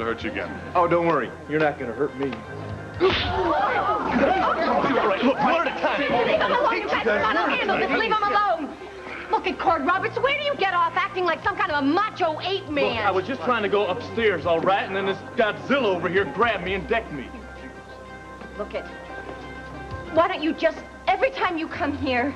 to hurt you again. Oh, don't worry. You're not going to hurt me. All right, look, one at a time. Leave him alone, you bastard. I'll handle this. Leave him alone. Look at Cord Roberts. Where do you get off acting like some kind of a macho ape man? Look, I was just trying to go upstairs, all right, and then this Godzilla over here grabbed me and decked me. Look at... Why don't you just, every time you come here,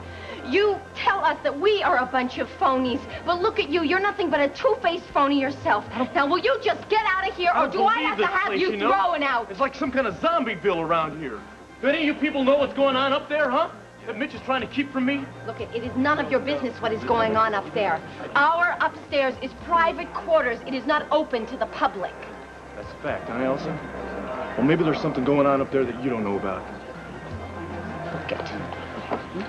you tell us that we are a bunch of phonies. But look at you. You're nothing but a two-faced phony yourself. Now, will you just get out of here, or do I have to have you thrown out? It's like some kind of zombie bill around here. Do any of you people know what's going on up there, huh? That Mitch is trying to keep from me? Look, it is none of your business what is going on up there. Our upstairs is private quarters. It is not open to the public. That's a fact, huh, Elsa? Well, maybe there's something going on up there that you don't know about. Look at you.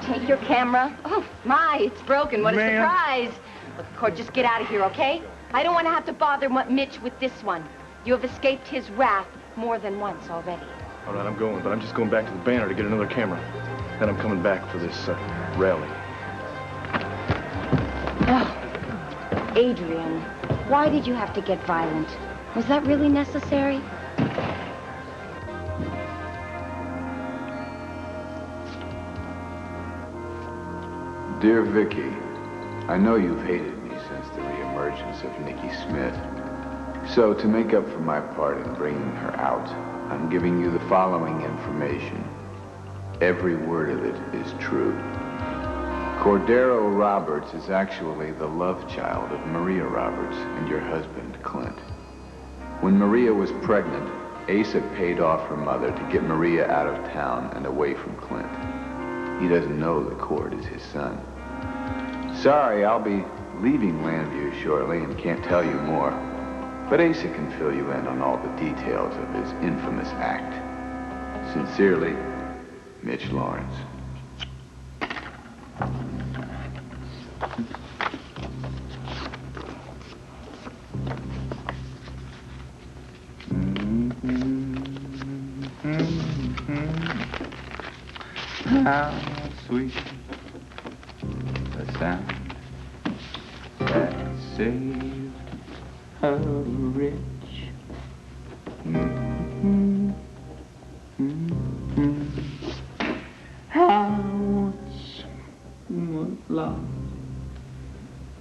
Take your camera. Oh, my, it's broken. What a surprise. Look, Cord, just get out of here, okay? I don't want to have to bother Mitch with this one. You have escaped his wrath more than once already. All right, I'm going, but I'm just going back to the banner to get another camera. Then I'm coming back for this rally. Oh, Adrian, why did you have to get violent? Was that really necessary? Dear Vicky, I know you've hated me since the reemergence of Nikki Smith. So, to make up for my part in bringing her out, I'm giving you the following information. Every word of it is true. Cordero Roberts is actually the love child of Maria Roberts and your husband, Clint. When Maria was pregnant, Asa paid off her mother to get Maria out of town and away from Clint. He doesn't know that Cord is his son. Sorry, I'll be leaving Landview shortly and can't tell you more. But Asa can fill you in on all the details of his infamous act. Sincerely, Mitch Laurence. How sweet the sound that saved a rich. How once was lost,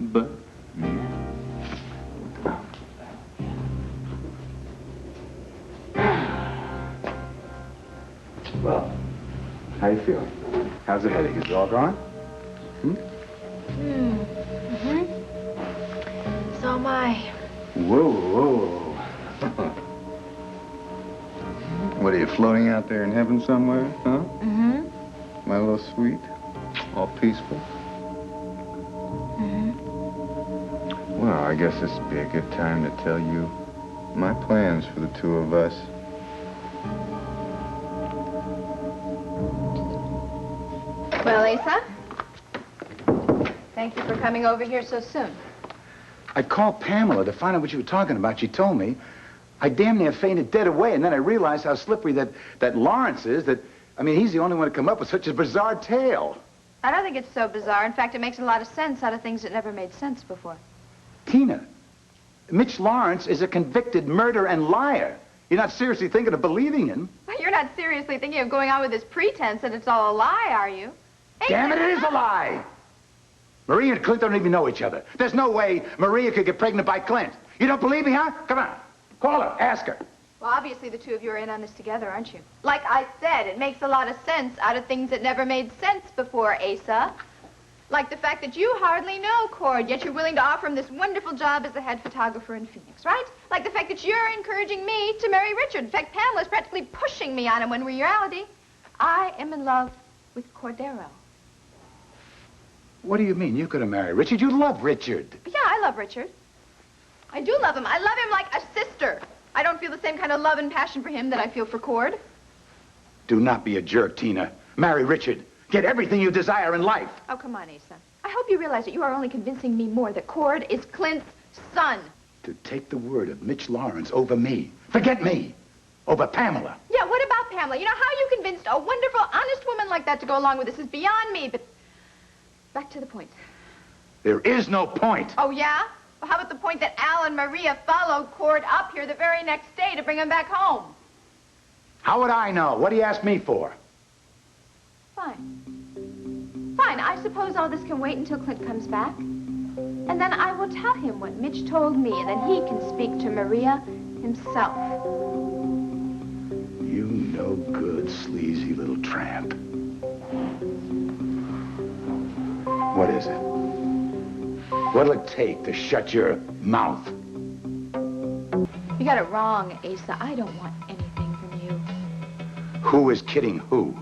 but now. Well, how you feeling? How's the headache? Is it all gone? So am I. Whoa, whoa. What, are you floating out there in heaven somewhere, huh? My little sweet? All peaceful? Well, I guess this would be a good time to tell you my plans for the two of us. Well, Asa, thank you for coming over here so soon. I called Pamela to find out what you were talking about. She told me. I damn near fainted dead away, and then I realized how slippery that Lawrence is, I mean, he's the only one to come up with such a bizarre tale. I don't think it's so bizarre. In fact, it makes a lot of sense out of things that never made sense before. Tina, Mitch Laurence is a convicted murderer and liar. You're not seriously thinking of believing him? You're not seriously thinking of going on with this pretense that it's all a lie, are you? Damn it, it is a lie! Maria and Clint don't even know each other. There's no way Maria could get pregnant by Clint. You don't believe me, huh? Come on. Call her. Ask her. Well, obviously the two of you are in on this together, aren't you? Like I said, it makes a lot of sense out of things that never made sense before, Asa. Like the fact that you hardly know Cord, yet you're willing to offer him this wonderful job as the head photographer in Phoenix, right? Like the fact that you're encouraging me to marry Richard. In fact, Pamela's practically pushing me on him when in reality, I am in love with Cordero. What do you mean? You could have married Richard. You love Richard. Yeah, I love Richard. I do love him. I love him like a sister. I don't feel the same kind of love and passion for him that I feel for Cord. Do not be a jerk, Tina. Marry Richard. Get everything you desire in life. Oh, come on, Asa. I hope you realize that you are only convincing me more that Cord is Clint's son. To take the word of Mitch Laurence over me. Forget me. Over Pamela. Yeah, what about Pamela? You know, how you convinced a wonderful, honest woman like that to go along with this is beyond me, but back to the point. There is no point. Oh, yeah? Well, how about the point that Al and Maria followed Cord up here the very next day to bring him back home? How would I know? What do you ask me for? Fine. Fine, I suppose all this can wait until Clint comes back. And then I will tell him what Mitch told me, and then he can speak to Maria himself. You no good, sleazy little tramp. What is it? What'll it take to shut your mouth? You got it wrong, Asa. I don't want anything from you. Who is kidding who?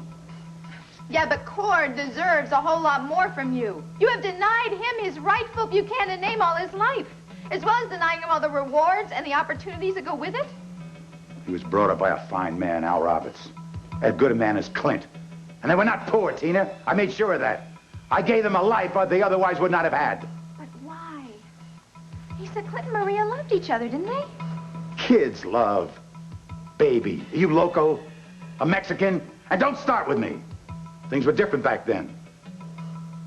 Yeah, but Cord deserves a whole lot more from you. You have denied him his rightful Buchanan name all his life, as well as denying him all the rewards and the opportunities that go with it. He was brought up by a fine man, Al Roberts. As good a man as Clint. And they were not poor, Tina. I made sure of that. I gave them a life they otherwise would not have had. But why? He said Clint and Maria loved each other, didn't they? Kids love. Baby. Are you loco? A Mexican? And don't start with me. Things were different back then.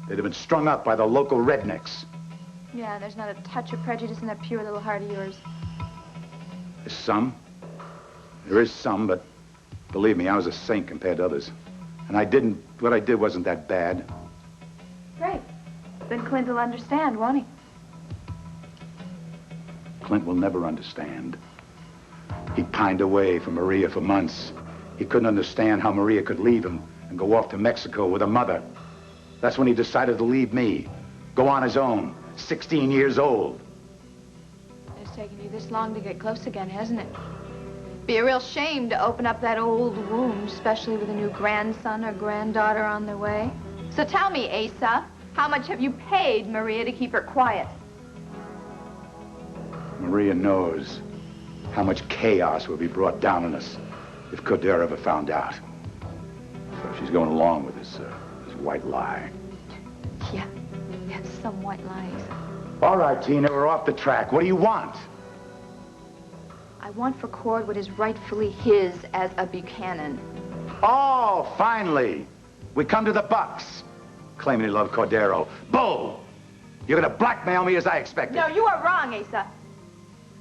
They'd have been strung up by the local rednecks. Yeah, there's not a touch of prejudice in that pure little heart of yours. There's some. There is some, but believe me, I was a saint compared to others. And what I did wasn't that bad. Great. Then Clint will understand, won't he? Clint will never understand. He pined away from Maria for months. He couldn't understand how Maria could leave him and go off to Mexico with her mother. That's when he decided to leave me, go on his own, 16 years old. It's taken you this long to get close again, hasn't it? Be a real shame to open up that old wound, especially with a new grandson or granddaughter on their way. So tell me, Asa, how much have you paid Maria to keep her quiet? Maria knows how much chaos will be brought down on us if Cordero ever found out. So she's going along with this white lie. Yeah, some white lies. All right, Tina, we're off the track. What do you want? I want for Cord what is rightfully his as a Buchanan. Oh, finally. We come to the bucks. Claiming he loved Cordero. Bull! You're gonna blackmail me as I expected. No, you are wrong, Asa.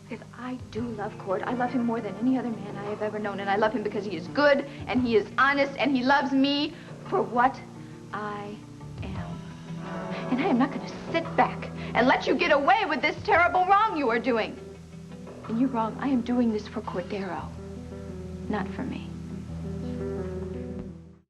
Because I do love Cord. I love him more than any other man I have ever known. And I love him because he is good, and he is honest, and he loves me for what I am. And I am not going to sit back and let you get away with this terrible wrong you are doing. And you're wrong. I am doing this for Cordero, not for me.